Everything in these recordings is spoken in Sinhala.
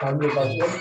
Cambio password.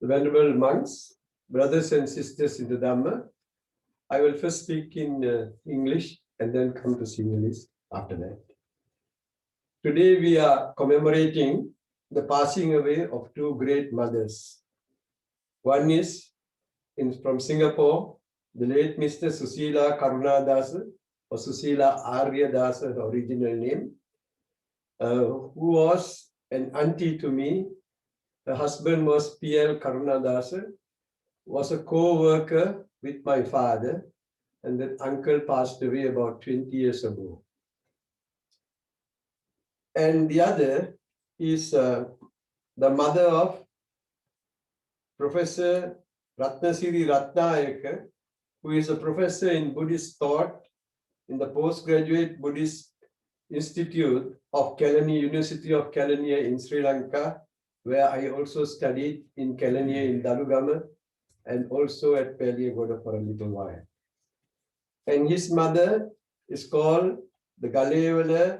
Venerable monks, brothers and sisters in the Dhamma, I will first speak in English and then come to Sinhalese after that. Today we are commemorating the passing away of two great mothers. One is from Singapore, the late Mr. Susila Karunadasa, or Susila Aryadasa, her original name, who was an auntie to me. Her husband was P.L. Karunadasa, was a co-worker with my father, and that uncle passed away about 20 years ago. And the other is the mother of Professor Ratnasiri Ratnayaka, who is a professor in Buddhist thought in the postgraduate Buddhist Institute of Kelaniya, University of Kelaniya in Sri Lanka, where I also studied in Kelaniya in Dalugama and also at Peliyagoda for a little while. And his mother is called the Galevala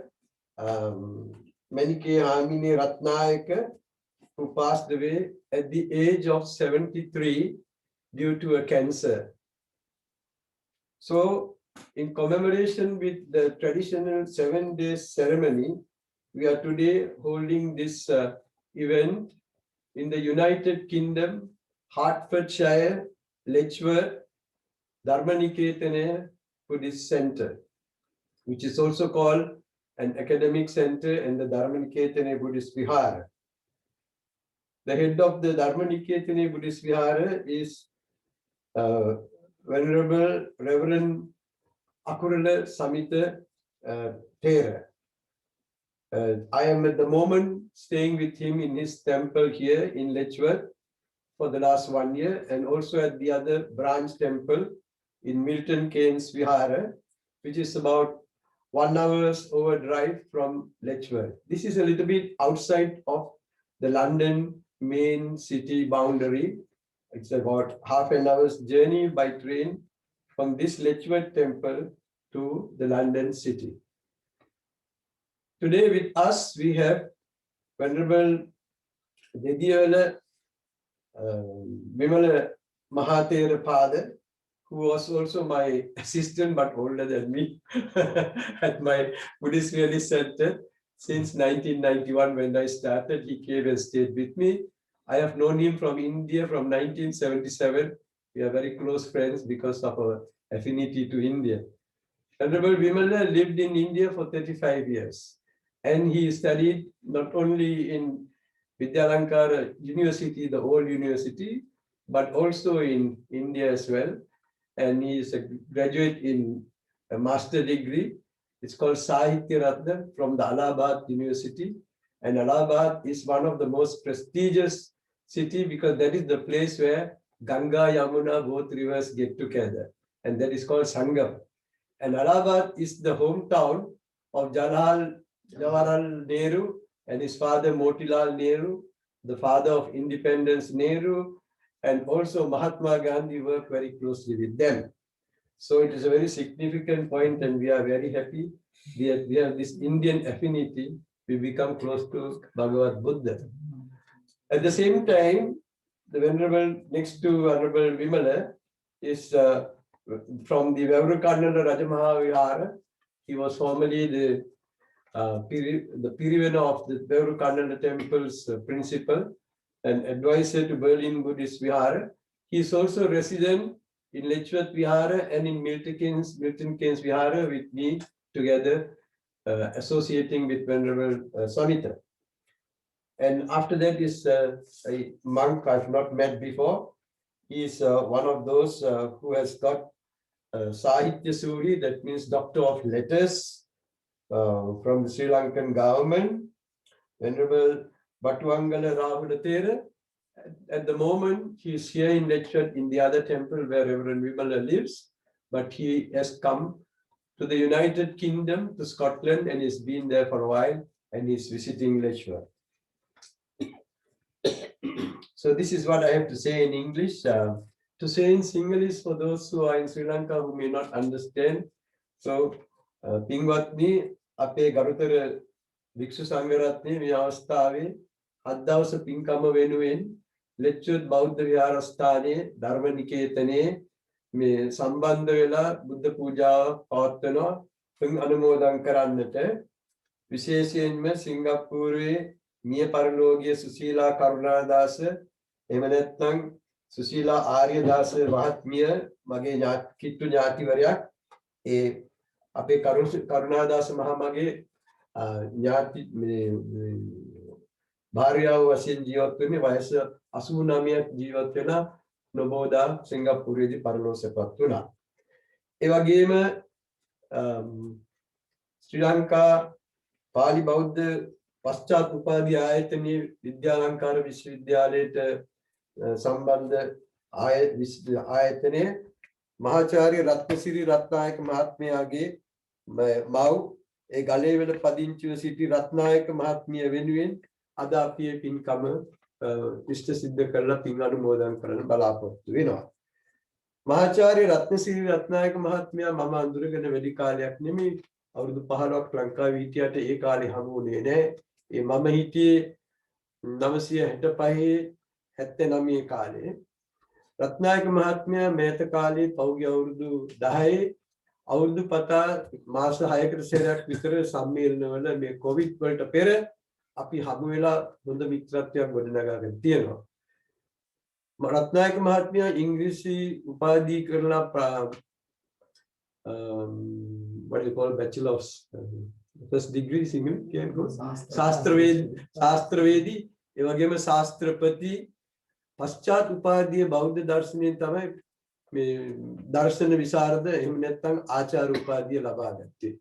Manike Hamini Ratnayaka, who passed away at the age of 73 due to a cancer. So, in commemoration with the traditional 7-day ceremony, we are today holding this event in the United Kingdom, Hertfordshire, Letchworth, Dharmaniketana Buddhist Center, which is also called an academic center and the Dharmaniketana Buddhist Vihara. The head of the Dharmaniketana Buddhist Vihara is Venerable Reverend Akurala Samita Thera. I am at the moment staying with him in his temple here in Letchworth for the last 1 year, and also at the other branch temple in Milton Keynes Vihara, which is about 1 hour's over drive from Letchworth. This is a little bit outside of the London main city boundary. It's about half an hour's journey by train from this Letchworth temple to the London city. Today with us we have Venerable Dediyola Vimala Mahathera Pada, who was also my assistant but older than me at my Buddhist Realist Center since 1991 when I started. He came and stayed with me. I have known him from India from 1977. We are very close friends because of our affinity to India. Venerable Vimala lived in India for 35 years. And he studied not only in Vidyalankara University, the old university, but also in India as well. And he is a graduate in a master degree. It's called Sahitya Ratna from the Allahabad University. And Allahabad is one of the most prestigious city because that is the place where Ganga, Yamuna, both rivers get together. And that is called Sangam. And Allahabad is the hometown of Jawaharlal Nehru and his father Motilal Nehru, the father of independence Nehru, and also Mahatma Gandhi worked very closely with them. So it is a very significant point, and we are very happy. We have this Indian affinity. We become close to Bhagavad Buddha. At the same time, the Venerable, next to Honorable Vimala, is from the Vavrukannada Rajamaha Vihara. He was formerly the Pirivena of the Vavrukannada temple's principal and advisor to Berlin Buddhist Vihara. He is also resident in Lechwat Vihara and in Milton Keynes Vihara with me together, associating with Venerable Samita. And after that is a monk I've not met before. He is one of those who has got Sahitya Suri, that means Doctor of Letters, from the Sri Lankan government. Venerable Batuangala Rahula Thera. At the moment, he is here in lecture in the other temple where Reverend Vimala lives, but he has come to the United Kingdom, to Scotland, and he's been there for a while, and he's visiting lecture. So this is what I have to say in English. To say in Sinhalese for those who are in Sri Lanka who may not understand. So, Pingwatni, ape garutara Bhiksu Sangharatne මේ අවස්ථාවේ අද දවස පින්කම වෙනුවෙන් ලෙච්චුත් බෞද්ධ විහාරස්ථානයේ ධර්ම නිකේතනයේ මේ සම්බන්ධ වෙලා බුද්ධ පූජාව පවත්වනවා පින් අනුමෝදන් කරන්නට විශේෂයෙන්ම සිංගප්පූරුවේ මිය පරලෝකීය සුශීලා කරුණාදාස එහෙම නැත්නම් සුශීලා ආර්යදාස මහත්මිය මගේ කිට්ටු ඥාතිවරයක් ඒ අපේ කරුණාදාස මහමගේ ඥාති භාර්යාව වශයෙන් ජීවත් වෙන්නේ වයස 89ක් ජීවත් වෙලා නොබෝදා සිංගප්පූරුවේදී පරලෝසපත් වුණා. ඒ වගේම ශ්‍රී ලංකා පාලි බෞද්ධ පශ්චාත් උපාධි ආයතනයේ විද්‍යාලංකාර විශ්වවිද්‍යාලයට සම්බන්ධ ආයතනයේ මහාචාර්ය රත්නසිරි රත්නායක මහත්මයාගේ මව් ඒ ගලේවල පදිංචිව සිටි රත්නායක මහත්මිය වෙනුවෙන් අද අපි පින්කම ඉෂ්ට සිද්ධ කරලා පින් අනුමෝදන් කරන්න බලාපොරොත්තු වෙනවා. මහාචාර්ය රත්නසිරි රත්නායක මහත්මයා මම අඳුරගෙන වැඩි කාලයක් නෙමෙයි අවුරුදු 15ක් ලංකාවේ හිටියට ඒ කාලේ හමු වුණේ නැහැ. ඒ මම හිටියේ 965 79 කාලේ. රත්නායක මහත්මයා මේත කාලේ පෞගේ අවුරුදු 10 අවුරුදු පතා මාස 6කට සැරයක් විතර සම්මේලනවල මේ කොවිඩ් වලට පෙර අපි හමු වෙලා හොඳ මිත්‍රත්වයක් ගොඩනගාගෙන තියෙනවා. රත්නායක මහත්මයා ඉංග්‍රීසි උපාධි කරලා what do you call bachelor's first degree in English can go ශාස්ත්‍රවේදී ඒ වගේම ශාස්ත්‍රපති පශ්චාත් උපාධිය බෞද්ධ දර්ශනයෙන් තමයි මේ දර්ශන විශාරද එහෙම නැත්නම් ආචාර්ය උපාධිය ලබා ගත්තේ.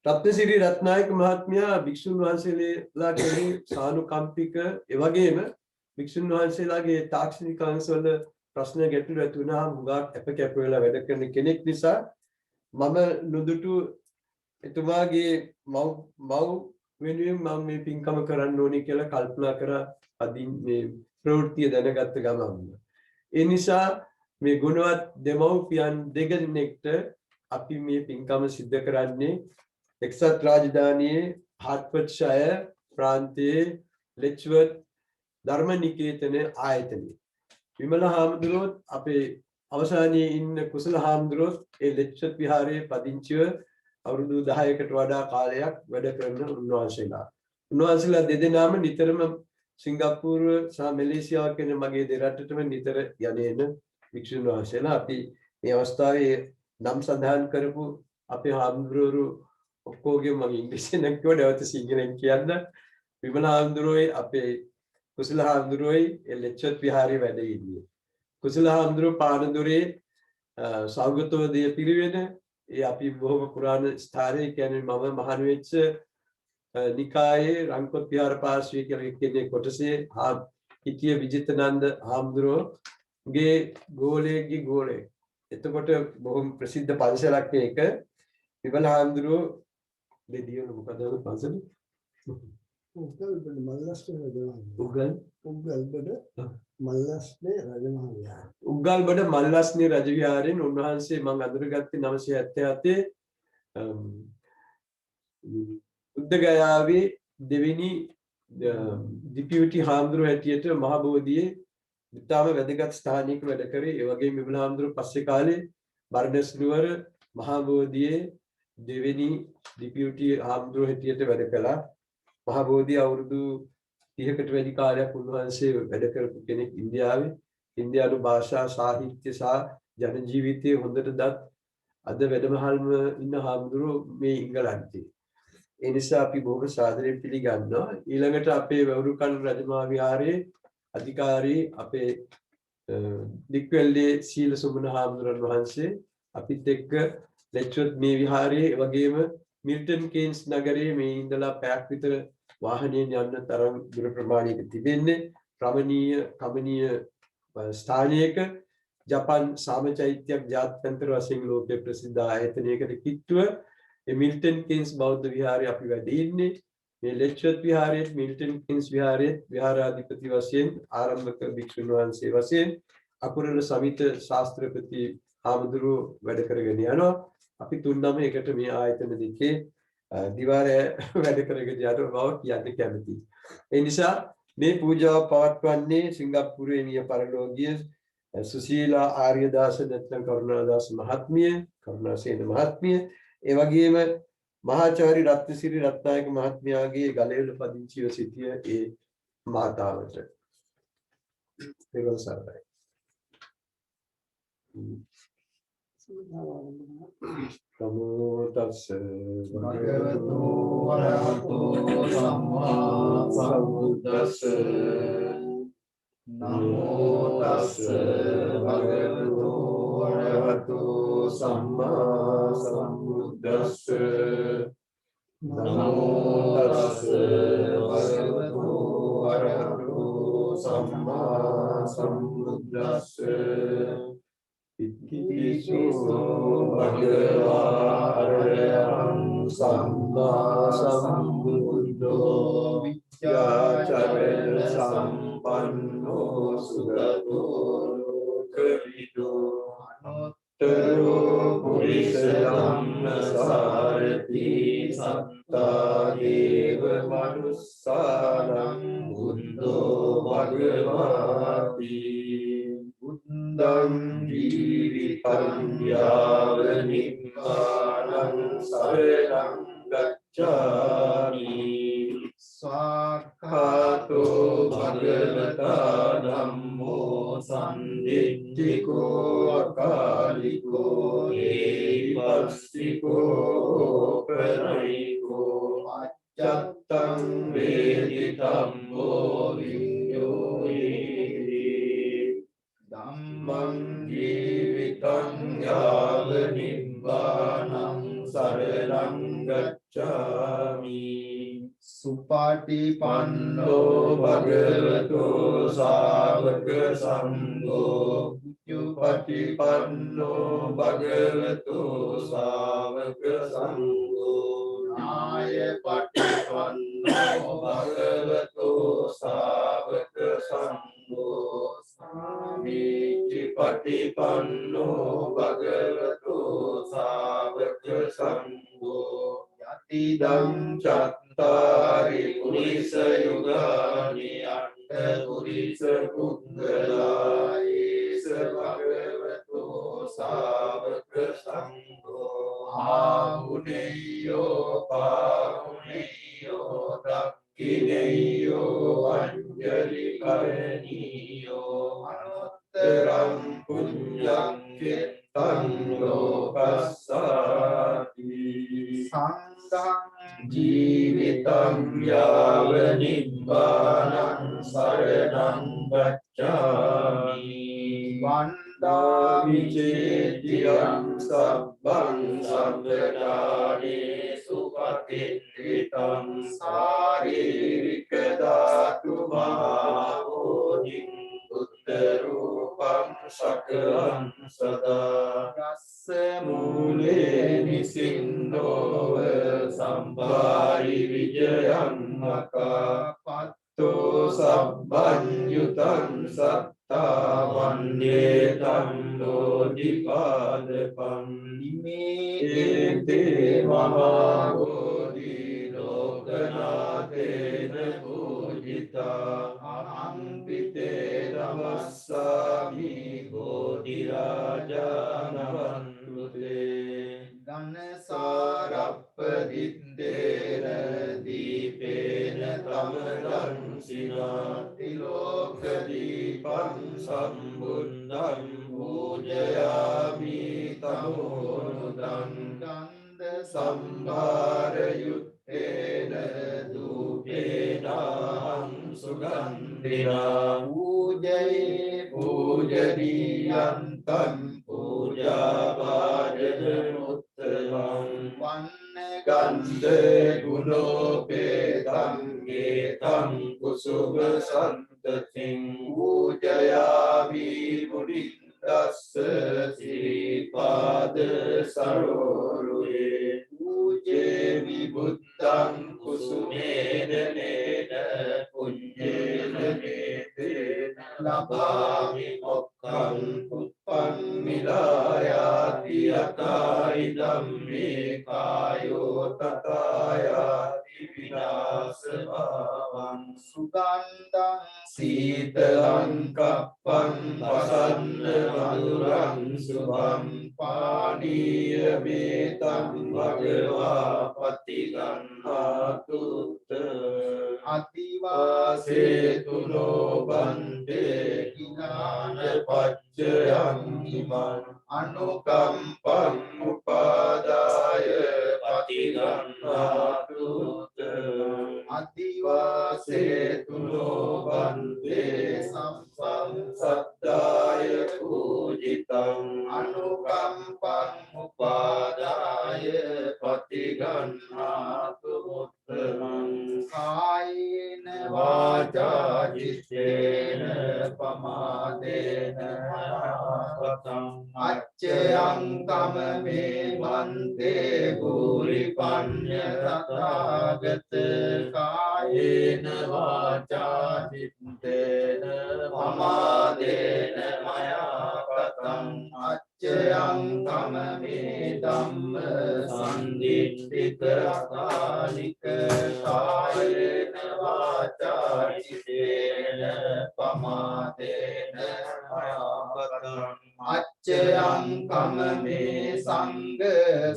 රත්නසිරි රත්නායක මහත්මයා භික්ෂුන් වහන්සේලා කෙරෙහි සානුකම්පික ඒ වගේම භික්ෂුන් වහන්සේලාගේ තාක්ෂණික අංශවල ප්‍රශ්න ගැටළු ඇති වුණාම හුඟක් අපකැප වෙලා වැඩ කරන කෙනෙක් නිසා මම නොදුටු එතුමාගේ මව් වෙනුවෙන් මම මේ පින්කම කරන්න ඕනේ කියලා කල්පනා කරා අදින් මේ ප්‍රවෘත්තිය දැනගත්ත ගමන් ඒ නිසා මේ ගුණවත් දෙමව්පියන් දෙදෙනෙක්ට අපි මේ පින්කම සිද්ධ කරන්නේ එක්සත් රාජධානියේ හර්ට්ෆර්ඩ්ෂයර් ප්‍රාන්තයේ ලෙච්වර්ත් ධර්ම නිකේතන ආයතනයේ විමල හාමුදුරුවෝ අපේ අවසානයේ ඉන්න කුසල හාමුදුරුවෝ ඒ ලෙච්වර්ත් විහාරයේ පදිංචිව අවුරුදු 10කට වඩා කාලයක් වැඩ කරන උන්වහන්සේලා දෙදෙනාම නිතරම සිංගප්පූරුව සහ මැලේසියාව කියන මගේ දෙරටටම නිතර යන්නේන වික්ෂුන් වහන්සේලා අපි මේ අවස්ථාවේ නම් සඳහන් කරපු අපේ හාමුදුරුවෝ ඔක්කොගේ මම ඉංග්‍රීසියෙන් කිව්ව නැවත සිංහලෙන් කියන්න විමල හාමුදුරුවෝයි අපේ කුසල හාමුදුරුවෝයි ලෙච්චර්ත් විහාරයේ වැඩ ඉන්නේ. කුසල හාමුදුරුවෝ පානදුරේ සෞගතෝදය පිරිවෙන ඒ අපි බොහොම පුරාණ ස්ථානයේ කියන්නේ මම මහාන වෙච්ච නිකායේ රංකොත් විහාර පාර්ශ්වයේ කියලා කියන්නේ කොටසේ හිටිය විජිතනන්ද හාමුදුරුවෝගේ ගෝලයේ ගෝලේ. එතකොට බොහොම ප්‍රසිද්ධ පන්සලක් මේක. විමල හාමුදුරුවෝ දෙදියන මොකද පන්සල උග්ගල් බඩ මල්ලස්නේ රජමහා උගල් උග්ගල් බඩ මල්ලස්නේ රජමහා විහාරය. උගල් බඩ මල්ලස්නේ රජ විහාරයෙන් උන්වහන්සේ මම අඳුරගත්තේ 977 බුද්ධගයාවේ දෙවෙනි ඩිපියුටි හාමුදුරුවෝ හැටියට මහ බෝධියේ ඉතාම වැදගත් ස්ථානයක වැඩ කරේ. ඒ වගේම විමල හාමුදුරුවෝ පස්සේ කාලේ බර්ණස් නුවර මහ බෝධියේ දෙවෙනි ඩිපියුටි හාමුදුරුවෝ හැටියට වැඩ කළා. මහ බෝධිය අවුරුදු 30කට වැඩි කාලයක් උන්වහන්සේ වැඩ කරපු කෙනෙක් ඉන්දියාවේ. ඉන්දියානු භාෂා සාහිත්‍ය සහ ජන ජීවිතයේ හොඳට දත් අද වැඩමහල්ම ඉන්න හාමුදුරුවෝ මේ ඉංගලන්තේ. ඒ නිසා අපි බොහොම සාදරයෙන් පිළිගන්නවා. ඊළඟට අපේ වැවුරුකන් රජමහා විහාරයේ අධිකාරී අපේ දික්වැල්ලේ සීල සුමන හාමුදුරන් වහන්සේ අපිත් එක්ක ලෙක්චර් මේ විහාරයේ වගේම මිල්ටන් කේන්ස් නගරයේ මේ ඉඳලා පැයක් විතර වාහනයෙන් යන්න තරම් දුර ප්‍රමාණයක තිබෙන්නේ රමණීය කමනීය ස්ථානයක ජපාන් සාමචෛත්‍යයක් ජාත්‍යන්තර වශයෙන් ලෝකයේ ප්‍රසිද්ධ ආයතනයකට කිට්ටුව මිල්ටන් කේන්ස් බෞද්ධ විහාරය අපි වැඩ ඉන්නේ. මේ ලෙක්චර් විහාරයේ මිල්ටන් කේන්ස් විහාරයේ විහාරාධිපති වශයෙන් ආරම්භක භික්ෂුන් වහන්සේ වශයෙන් අකුරල සමිත ශාස්ත්‍රපති හාමුදුරුවෝ වැඩ කරගෙන යනවා. අපි තුන්නම එකට මේ ආයතන දෙකේ දිවාරය වැඩ කරගෙන යන බව කියන්න කැමතියි. ඒ නිසා මේ පූජාව පවත්වන්නේ සිංගප්පූරුවේ මිය පරලෝකීය සුශීලා ආර්යදාස නැත්නම් කරුණාදාස මහත්මිය, කරුණාසේන මහත්මිය, ඒ වගේම මහාචාර්ය රත්නසිරි රත්නායක මහත්මයාගේ ගලේල පදිංචිව සිටිය ඒ මාතාවට පෙරවන් සරණයි. නමෝ තස්ස භගවතු වරහතෝ සම්මා සම්බුද්දස්ස නමෝ තස්ස භගවතු වරහතෝ සම්මා සම්බුද්දස්ස නමෝ තස්ස භගවතු වරහතෝ සම්මා සම්බුද්දස්ස ඉතිවිසෝ භගවා අරහං සම්මා සම්බුද්ධෝ විද්‍යාචරණ සම්පන්නෝ සුගතෝ ලෝකවිදෝ අනුත්තරෝ පුරිස ධම්මසාරති සත්තා දේව මනුස්සානං බුද්ධෝ භගවාති බුද්ධං ජීවිතං යාව නිබ්බානං සරණං ගච්ඡාමි ස්වාක්ඛාතෝ භගවතා ධම්මෝ සම්දිත්තිකෝ අකාලිකෝ ඒපස්සිකෝ පරයිකෝ අච්චත්තං වේදි ධම්මෝ විඤ්ඤෝ ධම්මං ජීවිතං යාව නිබ්බානං සරණං ගච්ඡාමි සුපටිපන්නෝ භගවතෝ ශාවක සංඝෝ උච්චපටිපන්නෝ භගවතෝ ශාවක සංඝෝ නාය පටිපන්නෝ භගවතෝ ශාවක සංඝෝ සාමීචි පටිපන්නෝ භගවතෝ ශාවක සංඝෝ යතිදං චත්තාරි පුරිස යුගානි අට්ඨ පුරිස පුද්ගලායේස භගවතෝ ශාවක සංඝෝ ආහුනේයෝ පාහුනේයෝ දක්ඛිනේයෝ අංජලි කරණීයෝ අනුත්තරං පුඤ්ඤං කෙත්තං ලෝකස්සාති සංඝං ජීවිතං යාව නිබ්බානං සරණං ගච්ඡාමි වන්දාමි චේතියං සබ්බං සම්පදානේ සුපතිත්‍රිතං සාරීරික ධාතු මහෝධින් උත්තරූපං සකලං සදා යස්ස මූලේ නිසින්නෝව සම්භාරි විජයං අකාපත්තෝ සබ්බං යුතං සත්තා වන්නේතං බෝධිපාදපං ඉමේ මහා බෝධි ලෝකනාථේන පූජිතා අහං පිතේ නමස්සාමි බෝධි රාජානවන්තුතේ ධනසාරප්ප දිත්තේන දීපේන තමදං සිනාති ලෝක දීපං සම්බුද්ධං පූජයාමි තමෝනුදං ගන්ධ සම්භාර යුත්තේන දූපේනං සුගන්ධිනා පූජයේ පූජනීයන්තං පූජාභාජනමුත්තමං වන්න ගන්ධේ ගුණෝපේතං ඒතං කුසුම සන්තතින් පූජයාමි මුනින්දස්ස සිරිපාද සරෝරුයේ පූජේමි බුද්ධං කුසුමේන නේන පුඤ්ඤේන නේතේන ලබාමි මොක්ඛං පුප්පං මිලායාති යතයි ධම්මේ කායෝ තථායාති විනාශභාවං සුගන්ධං සීතලං කප්පං වසන්න මధుරං සුභං පානීය මේතං භගවා පතිගන්හාතු අතිවාසේතු ලෝභන්තේ කිනාන පච්චයං හිමං අනුකම්පං උපාදාය පතිගන්හාතු අතිවාසේතු ලෝභන්තේ සම්පං සද්දාය පූජිතං අනුකම්පං උපාදාය පතිගන්හාතු මුත්තමං කායේන වාචා චිත්තේන පමාදේන මනාපතං අච්චයං කමමේ මන්තේ භූරි පඤ්ඤ තථාගත කායේන වාචා චිත්තේන පමාදේන මයාපතං අච්චයං කමමේ ධම්ම සම්දිට්ඨික අකාලික කායේන වාචා චිත්තේන පමාදේන මයාපතං අච්චයං කමමේ සංඝ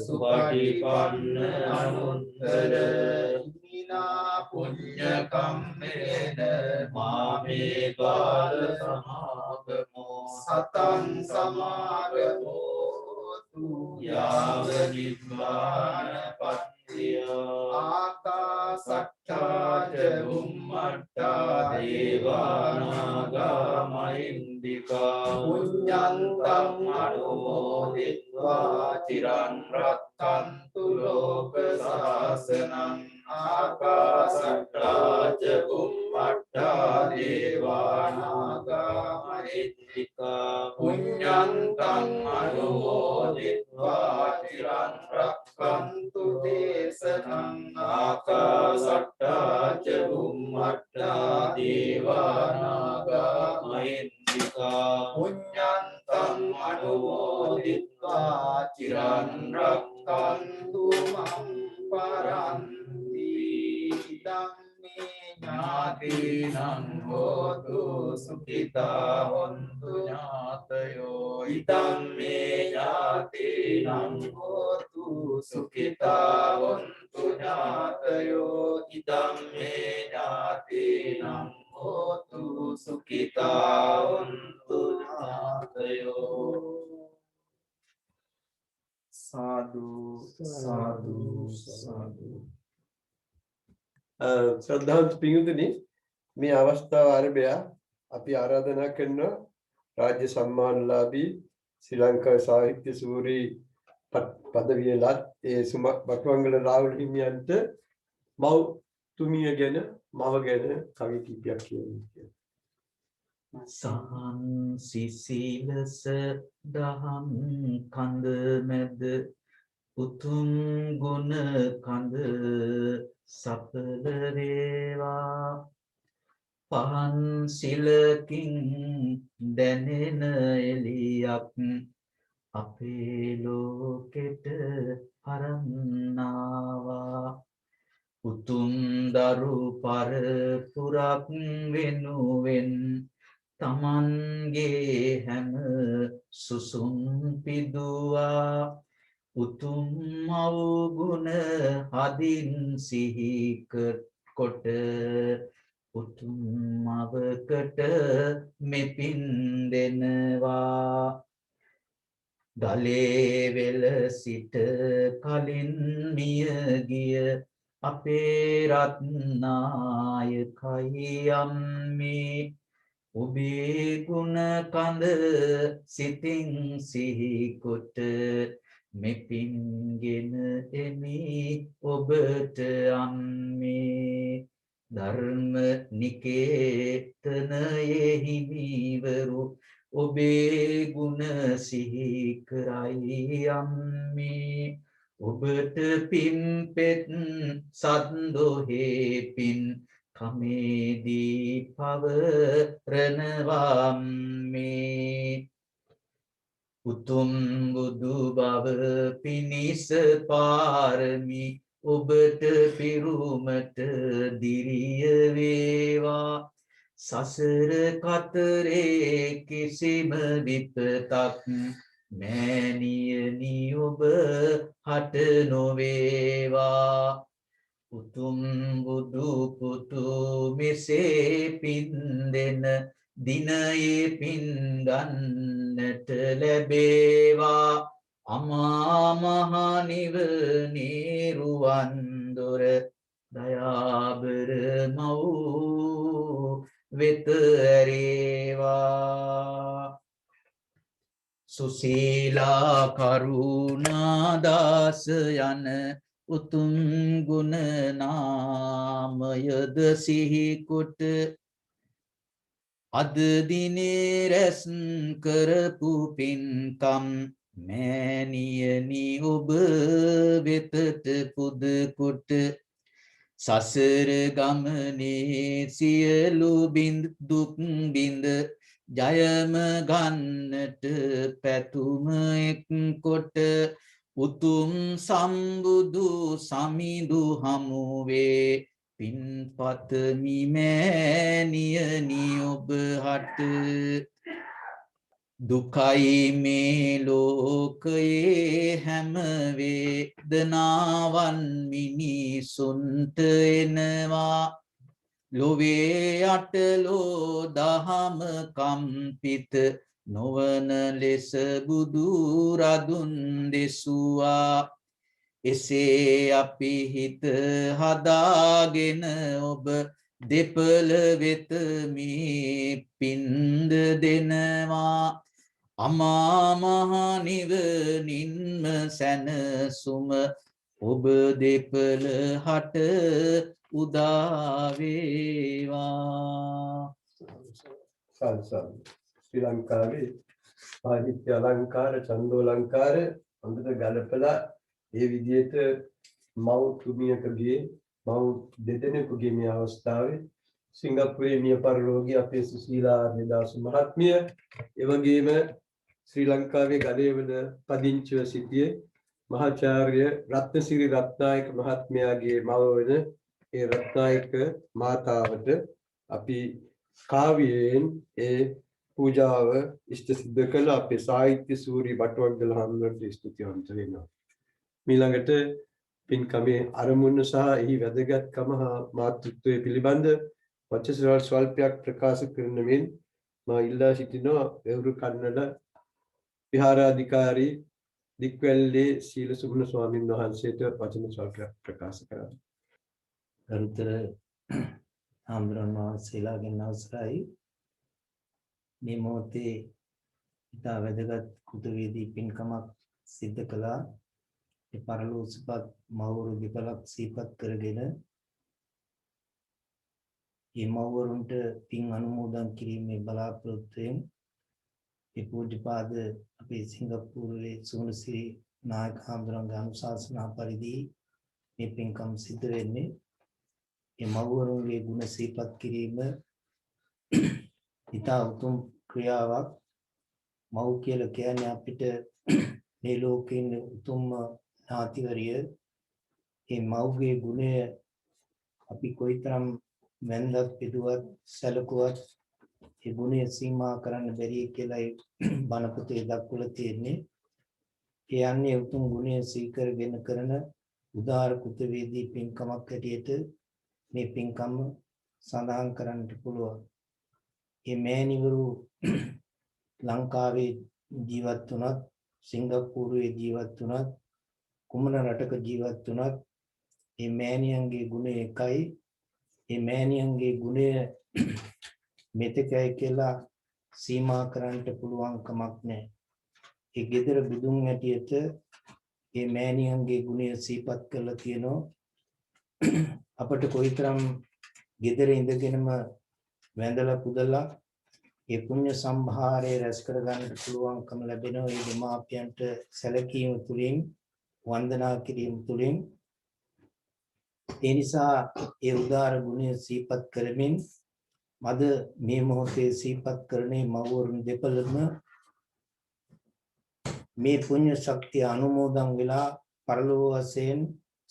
සුපටිපන්න අනුත්තර හිමිනා පුඤ්ඤ කම්මේන මාමේ බාල සමාගමෝ සතං සමාගමෝ තු යාව නිබ්බාන පත්තිය ආකාසට්ඨා ච බුම්මට්ඨා දේවානාගා මහින්దికා පුඤ්ඤන්තං අනුමෝදිत्वा චිරන් රක්ඛන්තු ලෝක සාසනං ආකාසට්ඨා ච බුම්මට්ඨා දේවානාගා මහින්దికා පුඤ්ඤන්තං අනුමෝදිत्वा චිරන් රක්ඛන්තු දේශනං ආකාසට්ඨා ච බුම්මට්ඨා දේවානාගා මහින්దికා පුඤ්ඤන්තං අනුමෝදිत्वा චිරන් රක්ඛන්තු මං පරන්ති ධම්මේ ඥාතිනං හෝතු සුඛිතා හොන්තු ඥාතයෝ ධම්මේ ඥාතිනං හෝතු සුඛිතා හොන්තු ඥාතයෝ ධම්මේ ඥාතිනං හෝතු සුඛිතා හොන්තු ඥාතයෝ සාදු සාදු සාදු ශ්‍රද්ධාවන්ත පින්වතුනි මේ අවස්ථාව ආරම්භය අපි ආරාධනා කරනවා රාජ්‍ය සම්මානලාභී ශ්‍රී ලංකා සාහිත්‍ය සූරී පදවිය ලත් ඒ බටවංගල රාහුල හිමියන්ට මව් තුමිය ගැන මව ගැන කවි කීපයක් කියන්න. සහන් සිසිලස දහම් කඳ මැද උතුම් ගුණ කඳ සඵල වේවා පහන් සිලකින් දැනෙන එළියක් අපේ ලෝකෙට අරන්නාවා උතුම් දරු පරපුරක් වෙනුවෙන් තමන්ගේ හැම සුසුම් පිදුවා උතුම් අවුගුණ හදින් සිහි කොට උතුම් අවකට මෙපින් දෙනවා ගලේ වෙල සිට කලින් මිය ගිය අපේ රත්නායකයි අම්මේ ඔබේ ගුණ කඳ සිතින් සිහි කොට මෙපින්ගෙන එමි ඔබට අම්මේ ධර්ම නිකේතනයේ හිමිවරු ඔබේ ගුණ සිහි කරයි අම්මේ ඔබට පින්පෙත් සද්දොහේ පින් කමේදී පවරනවා මේ උතුම් බුදු බව පිණිස පාරමි ඔබට පිරුමට දිරිය වේවා සසර කතරේ කිසිම විපතක් මෑණියනි ඔබ හට නොවේවා උතුම් බුදු පුතු මෙසේ පින් දෙන දිනයේ පින් ගන්නට ලැබේවා අමා මහ නිවනේ රුවන් දොර දයාබර මව් වෙත ඇරේවා සුසීලා කරුණාදාස යන උතුම් ගුණ නාමයද සිහි කොට අද දිනේ රැස් කරපු පින්කම් මෑණියනි ඔබ වෙතට පුද කොට සසර ගමනේ සියලු දුක් බිඳ ජයම ගන්නට පැතුම එක් කොට උතුම් සම්බුදු සමිඳු හමුවේ පින්පතමි මෑණියනි ඔබ හට දුකයි මේ ලෝකයේ හැම වේදනාවන් මිනිසුන්ට එනවා ලොවේ අටලෝ දහම කම්පිත නොවන ලෙස බුදු රදුන් දෙසුවා එසේ අපි හිත හදාගෙන ඔබ දෙපළ වෙත මේ පින්ද දෙනවා අමා මහ නිවනින්ම සැනසුම ඔබ දෙපළ හට උදා වේවා සල්සල් ශ්‍රී ලංකාවේ සාහිත්‍ය අලංකාර චන්දෝලංකාර හොඳට ගලපලා ඒ විදිහට මව් තුමියකගේ මව් දෙදෙනෙකුගේ මේ අවස්ථාවේ සිංගප්පූරේ මිය පරලෝකීය අපේ සුසීලා නිදාස මහත්මිය ඒ වගේම ශ්‍රී ලංකාවේ ගලේවල පදිංචිව සිටියේ මහාචාර්ය රත්නසිරි රත්නායක මහත්මයාගේ මව වෙන ඒ රත්නායක මාතාවට අපි කාව්‍යයෙන් ඒ පූජාව ඉෂ්ට සිද්ධ කළ අපේ සාහිත්‍ය සූරි බටවග්ගල හාමුදුරන්ට ස්තුතිවන්ත වෙනවා. ඊළඟට පින්කමේ අරමුණ සහ එහි වැදගත්කම හා මාතෘත්වය පිළිබඳ වචන ස්වල්පයක් ප්‍රකාශ කරන මෙන් මා ඉල්ලා සිටිනවා වෙවුරු කන්නල විහාරාධිකාරී දික්වැල්ලේ සීල සුගුණ ස්වාමීන් වහන්සේට වචන ස්වල්පයක් ප්‍රකාශ කරන්න. ගරුතර හාමුදුරන් වහන්සේලාගෙන් අවසරයි මේ මොහොතේ ඉතා වැදගත් කෘතවේදී පින්කමක් සිද්ධ කළා ඒ පරලෝසුපත් මව්වරු දෙපළක් සිහිපත් කරගෙන මේ මව්වරුන්ට පින් අනුමෝදන් කිරීමේ බලාපොරොත්තුවෙන් ඒ පූජ්‍යපාද අපේ සිංගප්පූරුවේ සුමනසිරි නායක හාමුදුරන්ගේ අනුශාසනා පරිදි මේ පින්කම් සිද්ධ වෙන්නේ ඒ මව්වරුන්ගේ ගුණ සිහිපත් කිරීම ඉතා උතුම් ක්‍රියාවක්. මව් කියලා කියන්නේ අපිට මේ ලෝකේ ඉන්න උතුම්ම ඥාතිවරිය. ඒ මව්ගේ ගුණය අපි කොයිතරම් වැන්දත් පිදුවත් සැලකුවත් ඒ ගුණය සීමා කරන්න බැරි කියලායි බණ පොතේ දක්වලා තියෙන්නේ. ඒ යන්නේ උතුම් ගුණය සීකරගෙන කරන උදාර කුතවේදී පින්කමක් හැටියට මේ පින්කම සඳහන් කරන්නට පුළුවන්. මේ මෑණිවරු ලංකාවේ ජීවත් වුණත්, සිංගප්පූරුවේ ජීවත් වුණත්, කුමන රටක ජීවත් වුණත් මේ මෑණියන්ගේ ගුණය එකයි. මේ මෑණියන්ගේ ගුණය මෙතකයි කියලා සීමා කරන්නට පුළුවන් කමක් නැහැ. ඒ gedara බුදුන් ඇටියට මේ මෑණියන්ගේ ගුණය සිහිපත් කරලා තියෙනවා. අපට කොයිතරම් gedara ඉඳගෙනම වැඳලා පුදලා ඒ පුණ්‍ය සම්භාරය රැස් කර ගන්නට පුළුවන්කම ලැබෙනවා. ඒ දෙමාපියන්ට සැලකීම තුළින්, වන්දනා කිරීම තුළින්. ඒ නිසා ඒ උදාර ගුණය සිහිපත් කරමින් අද මේ මොහොතේ සිහිපත් කරන්නේ මව්වරුන් දෙපළම මේ පුණ්‍ය ශක්තිය අනුමෝදන් වෙලා පරලෝක වශයෙන්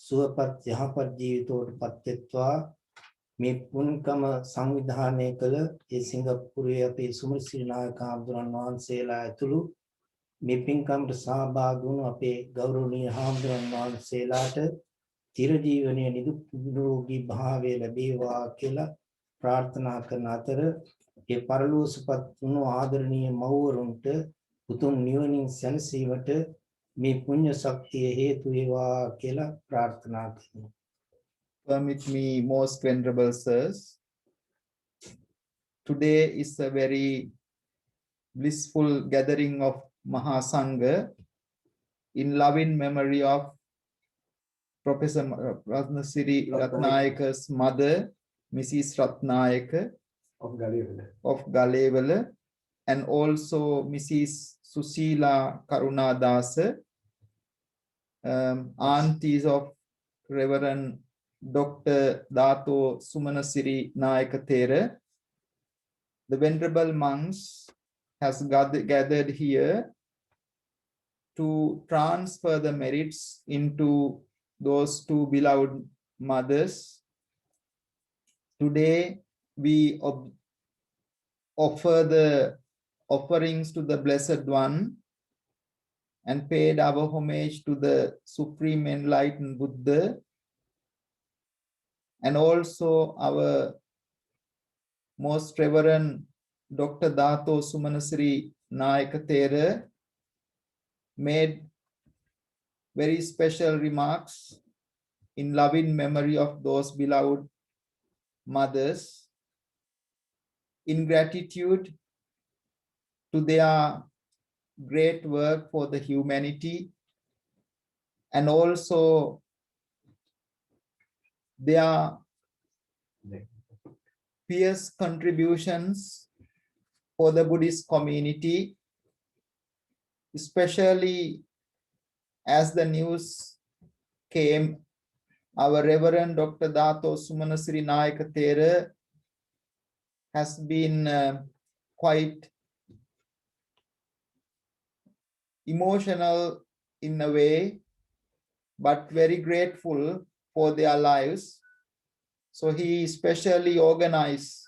සුවපත් යහපත් ජීවිතවලට පත්වෙත්වා. මේ පුණ්‍යකම සංවිධානය කළ ඒ සිංගප්පූරුවේ අපේ සුමසිරි නායක හාමුදුරන් වහන්සේලා ඇතුළු මේ පින්කමට සහභාගී වුණු අපේ ගෞරවනීය හාමුදුරන් වහන්සේලාට චිරජීවනයේ නිරෝගී භාවය ලැබේවා කියලා ප්‍රාර්ථනා කරන අතර ඒ පරලෝසුපත් වුණු ආදරණීය මව්වරුන්ට උතුම් නිවනින් සැනසීමට මේ පුණ්‍ය ශක්තිය හේතු වේවා කියලා ප්‍රාර්ථනා කරනවා. Permit me, most venerable sirs, today is a very blissful gathering of Mahasangha in loving memory of Professor Ratnasiri Ratnayaka's mother, Mrs. Ratnayaka of Galewala, and also Mrs. Susila Karunadasa, aunties of Reverend Dr. Dato Sumanasiri Nayaka Thera. The venerable monks has gathered here to transfer the merits into those two beloved mothers. Today we offer the offerings to the Blessed One and paid our homage to the Supreme Enlightened Buddha, and also our most Reverend Dr. Dato Sumanasiri Nayaka Thera made very special remarks in loving memory of those beloved mothers, in gratitude to their great work for the humanity, and also their fierce contributions for the Buddhist community, especially as the news came, our Reverend Dr. Dato Sumanasiri Nayaka Thera has been quite emotional in a way, but very grateful for their lives. So he specially organized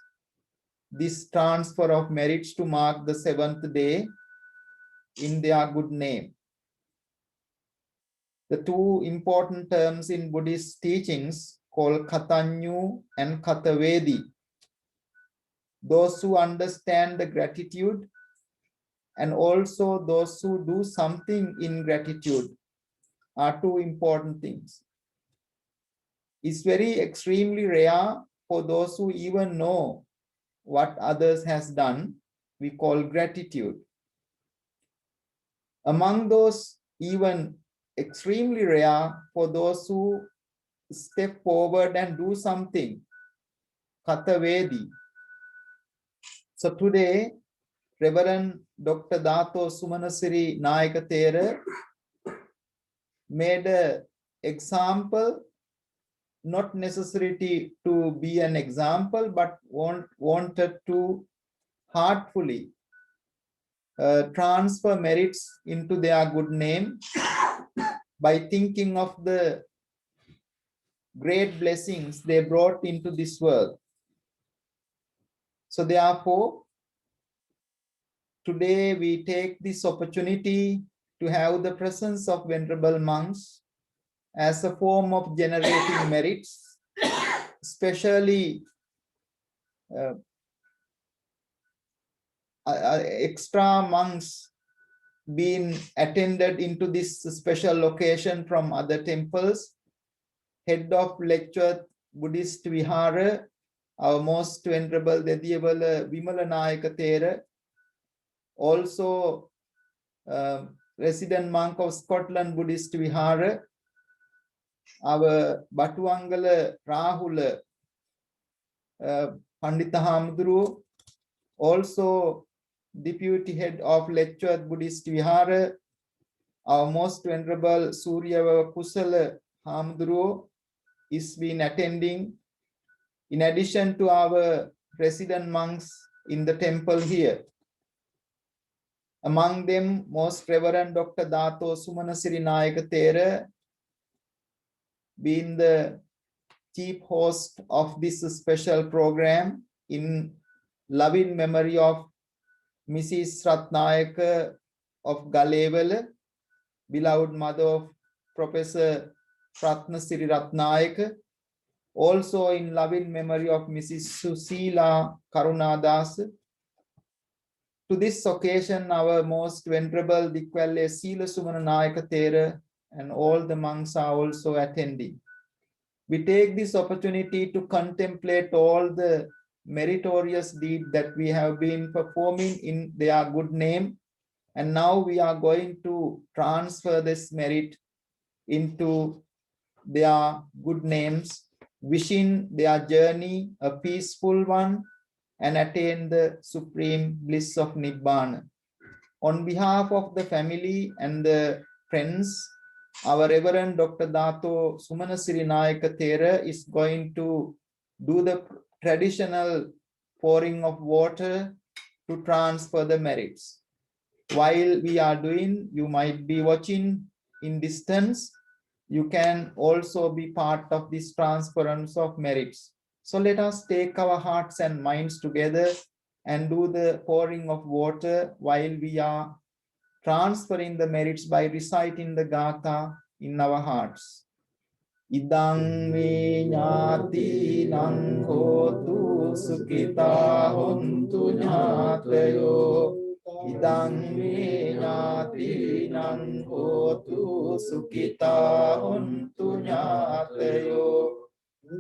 this transfer of merits to mark the 7th day in their good name. The two important terms in Buddhist teachings called Katanyu and Katavedi. Those who understand the gratitude and also those who do something in gratitude are two important things. It's very extremely rare for those who even know what others has done. We call gratitude. Among those even extremely rare for those who step forward and do something, Katavedi. So today, Reverend Dr. Dato Sumanasiri Nayaka Thera made an example not necessarily to be an example, but wanted to heartfully transfer merits into their good name by thinking of the great blessings they brought into this world. So therefore, today we take this opportunity to have the presence of venerable monks as a form of generating merits, especially extra monks being attended into this special location from other temples. Head of lecture Buddhist Vihara, our most venerable Dediyawala Vimalanayaka Thera, also resident monk of Scotland Buddhist Vihara, our Batuangala Rahula Pandita Hamduru, also deputy head of lecture at Buddhist Vihara, our most venerable Surya Kusala Hamduru is been attending, in addition to our resident monks in the temple here. Among them, most Reverend Dr. Dato Sumanasiri Nayaka Thera, being the chief host of this special program in loving memory of Mrs. Ratnayaka of Galewala, beloved mother of Professor Ratnasiri Ratnayaka, also in loving memory of Mrs. Susila Karunadas. To this occasion, our most venerable Dikwalle Sila Sumana Nayaka Thera and all the monks are also attending. We take this opportunity to contemplate all the meritorious deed that we have been performing in their good name, and now we are going to transfer this merit into their good names, wishing their journey a peaceful one and attain the supreme bliss of Nibbana. On behalf of the family and the friends, our Reverend Dr. Dato Sumanasiri Nayaka Thera is going to do the traditional pouring of water to transfer the merits. While we are doing, you might be watching in distance. You can also be part of this transference of merits. So let us take our hearts and minds together and do the pouring of water while we are transferring the merits by reciting the Gatha in our hearts. Idang me nyati nang hotu sukita hontu nyatayo. Idang me nyati nang hotu sukita hontu nyatayo.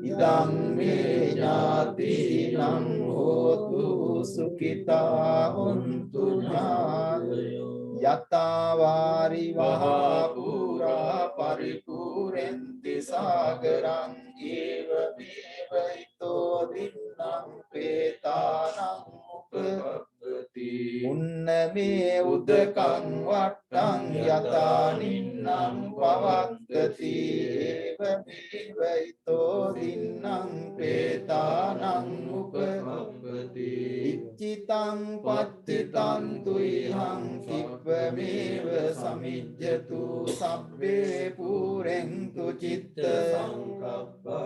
Idang me nyati nang hotu sukita hontu nyatayo. Yatavari vahapura paripurenti sagarang eva viva ito dinnam petanang upapati unname udakang vattang yata ninnam pavattati eva viva ito dinnam petanang upapati iccitang pattitan tuihang kipvameva samijjatu sabbe purentu citta sankappa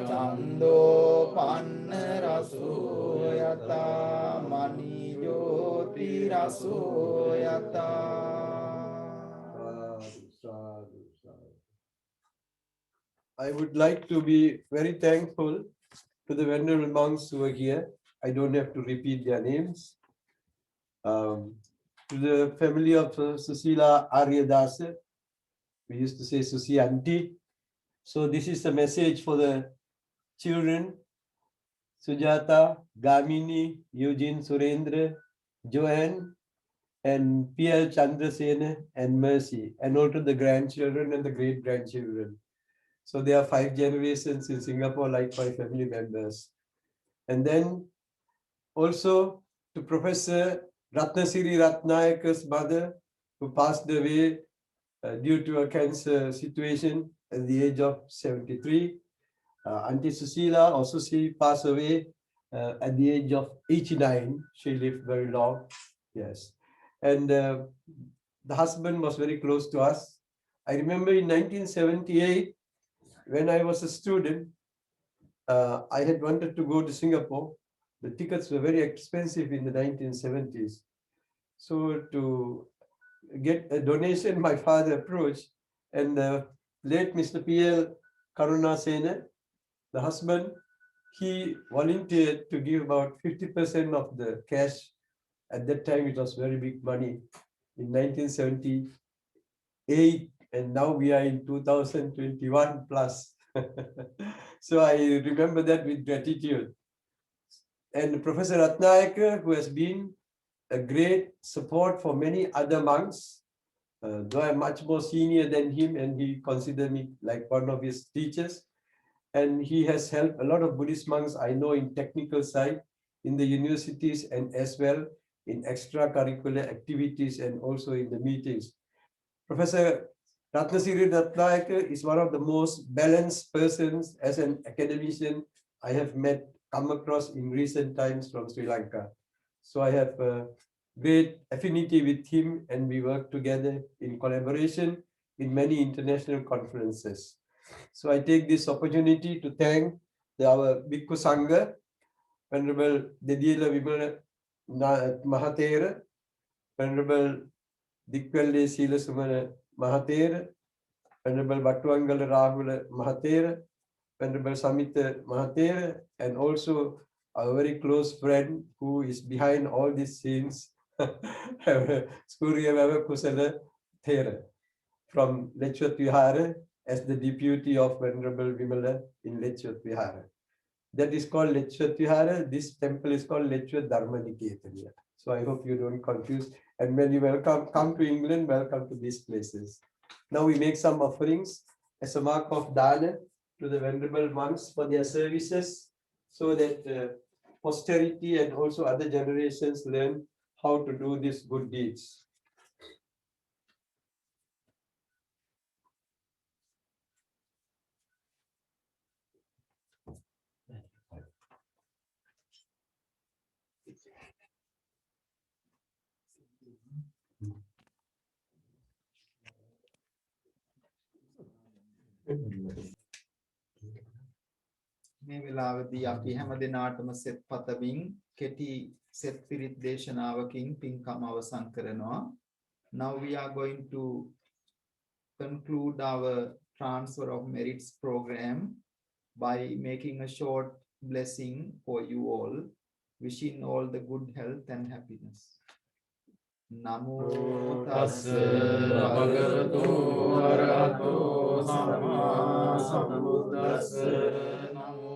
cando panna raso yata mani jyoti raso yata. I would like to be very thankful to the venerable monks who are here. I don't have to repeat their names. To the family of Susila Aryadasa, we used to say Susi Auntie. So this is a message for the children, Sujata, Gamini, Eugene Surendra, Joanne, and P.L. Chandrasena and Mercy, and also the grandchildren and the great-grandchildren. So there are 5 generations in Singapore, like 5 family members. And then also to Professor Ratnasiri Ratnayaka's mother, who passed away due to a cancer situation at the age of 73. Auntie Susila or Susi passed away at the age of 89. She lived very long. Yes. And the husband was very close to us. I remember in 1978, when I was a student, I had wanted to go to Singapore. The tickets were very expensive in the 1970s. So to get a donation, my father approached, and late Mr. P.L. Karuna Sena, the husband, he volunteered to give about 50% of the cash. At that time, it was very big money in 1978, and now we are in 2021 plus. So I remember that with gratitude. And Professor Ratnayaka, who has been a great support for many other monks, though I'm much more senior than him, and he considered me like one of his teachers. And he has helped a lot of Buddhist monks I know in technical side, in the universities, and as well in extracurricular activities and also in the meetings. Professor Ratnasiri Ratnayaka is one of the most balanced persons as an academician I have come across in recent times from Sri Lanka. So I have a great affinity with him, and we work together in collaboration in many international conferences. So I take this opportunity to thank our Bhikkhu Sangha, Venerable Dedila Vimala Mahatera, Venerable Dikwelle Sila Sumana Mahatera, Venerable Batuangala Rahula Mahatera, Venerable Samita Mahatera, and also a very close friend who is behind all these scenes, Skurya Vava Kusala Thera from Lechot Vihara as the deputy of Venerable Vimala in Lechot Vihara. That is called Lechot Vihara. This temple is called Lechot Dharmaniketana. So I hope you don't confuse. And when you come to England, welcome to these places. Now we make some offerings as a mark of dana to the venerable monks for their services, so that posterity and also other generations learn how to do these good deeds. මේ වෙලාවේදී අපි හැම දිනාටම සෙත් පතමින් කෙටි සෙත් පිරිත් දේශනාවකින් පින්කම අවසන් කරනවා. Now we are going to conclude our transfer of merits program by making a short blessing for you all, wishing all the good health and happiness. Namo tassa bhagavato arahato samma sambuddhassa. Namo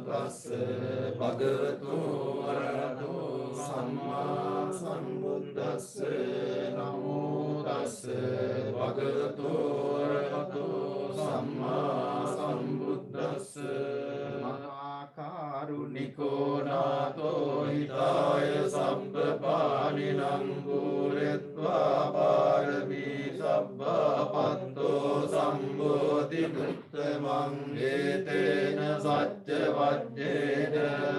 tassa bhagavato arahato samma sambuddhassa. Namo tassa bhagavato arahato samma sambuddhassa. Karuණිකෝ නාතෝ හිතාය සම්පපානිනං පුරෙත්වා පාරමී සබ්බා පත්තෝ සම්බෝධි මුත්තමං ඒතේන සච්ච වජ්ජේන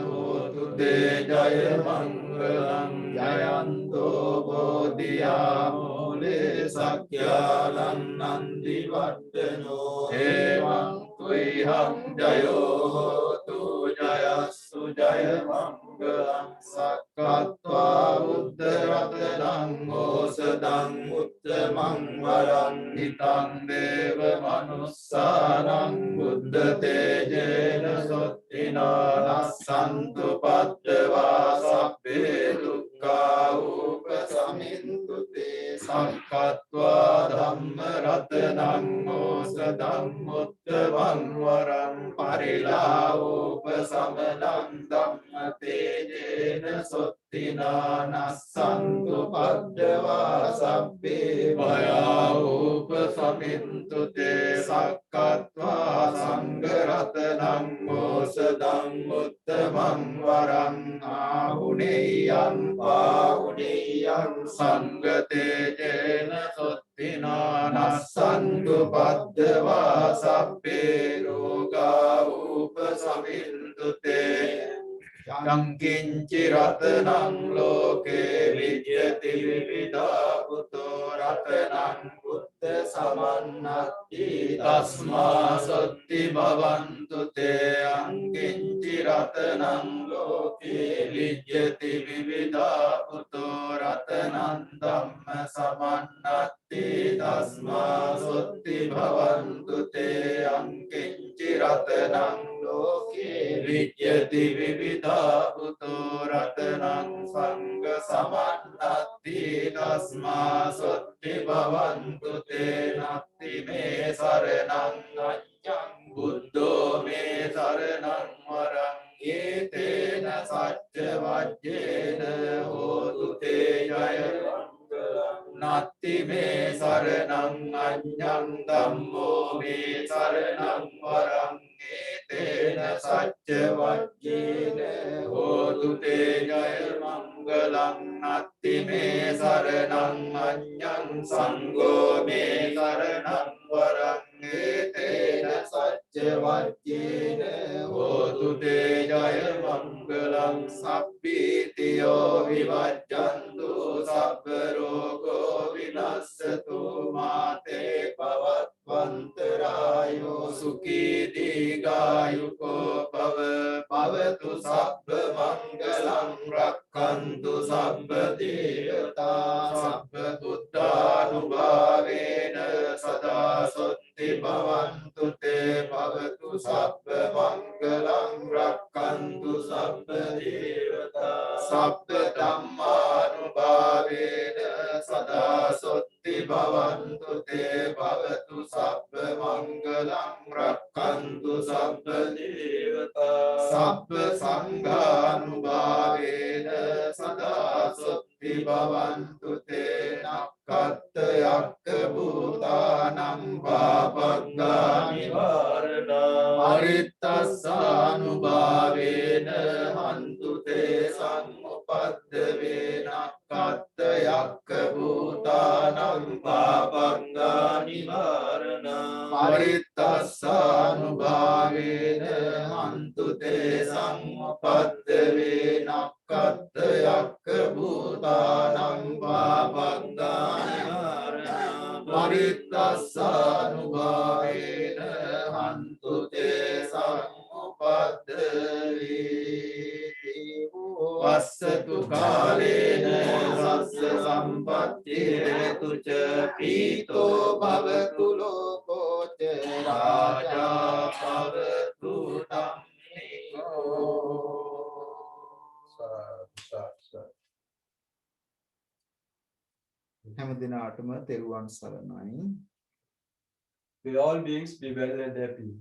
හෝතු තේ ජය මංගලං ජයන්තෝ බෝධියා මූලේ සක්ඛ්‍යාලං නන්දි වඩ්ඩනෝ එවං කුයිහං ජයෝ Jayasu Jaya Mangalam Sakkatva Uddaratanam Osadam Uttamang Varam Hitang Deva Manussanam Buddha Tejena Sottina Nassantu Paddava Sabbe Dukkha Upasamintu Te Sakkatva Dhamma Ratanam Osadam Uttamang Varam Parilao Samalam Dhamma Tejena Sottina Nassantu Paddava Sabbe Vaya Upasamintu Te Sakkatva Sangharatanam Osadam Uttamam Varam Ahuneyan Pahuneyan Sangha Tejena Sottina Nassantu Paddava Sabbe Roga සමින්තු තේ යංකින්චි රතනං ලෝකේ විජ්ජති විවිධා පුතෝ රතනං බුද්ධ සමන්නත්ති තස්මා සොත්ති භවන්තු තේ අංකින්චි රතනං ලෝකේ විජ්ජති විවිධා පුතෝ රතනං ධම්ම සමන්නත්ති තස්මා සොත්ති භවන්තු තේ අංකින්චි රතනං ලෝකේ විජ්ජති විවිධා පුතෝ රතනං සංඝ සමන්නත්ති තස්මා සොත්ති භවන්තු තේ නත්ති මේ සරණං අඤ්ඤං බුද්ධෝ මේ සරණං වරං ඒතේන සච්ච වජ්ජේන හෝතු තේ ජය නත්ති මේ සරණං අඤ්ඤං ධම්මෝ මේ සරණං වරං ඒතේන සච්ච වජ්ජේන හෝතු තේ ජය මංගලං නත්ති මේ සරණං අඤ්ඤං සංඝෝ මේ සරණං වරං ඒතේන සච්ච වජ්ජේන හෝතු තේ ජය මංගලං සබ්බීතියෝ විවජ්ජන්තු සබ්බ රෝගෝ විනස්සතු මාතේ පවත්වන්තරායෝ සුඛී දීඝායුකෝ භව භවතු සබ්බ මංගලං රක්ඛන්තු සබ්බ දේවතා සබ්බ බුද්ධානුභාවේන සදා සොත්ති භවන්තු තේ භවතු සබ්බ මංගලං රක්ඛන්තු සබ්බ දේවතා සබ්බ ධම්මානුභාවේන සදා සොත්ති භවන්තු තේ භවතු සබ්බ මංගලං රක්ඛන්තු සබ්බ දේවතා සබ්බ සංඝානුභාවේන සදා සොත්ති භවන්තු තේ නක්ඛත් යක්ඛ භූතානං පාපග්ගානි වාරණා පරිත්තස්සානුභාවේන හන්තු තේ සම්පද්දවේ නක්ඛත් යක්ඛ භූතානං පාපග්ගානි වාරණා පරිත්තස්සානුභාවේන හන්තු තේ සම්පද්දවේ නක්ඛත් යක්ඛ භූතානං පාපග්ගානි වාරණා පරිත්තස්සානුභාවේන හන්තු තේ සම්පද්දවේ වස්සතු කාලේන සස්ස සම්පත්ති හේතුච පීතෝ භවතු ලෝකෝ ච රාජා භවතු ධම්මිකෝ හැම දිනාටම තෙරුවන් සරණයි. May all beings be well and happy.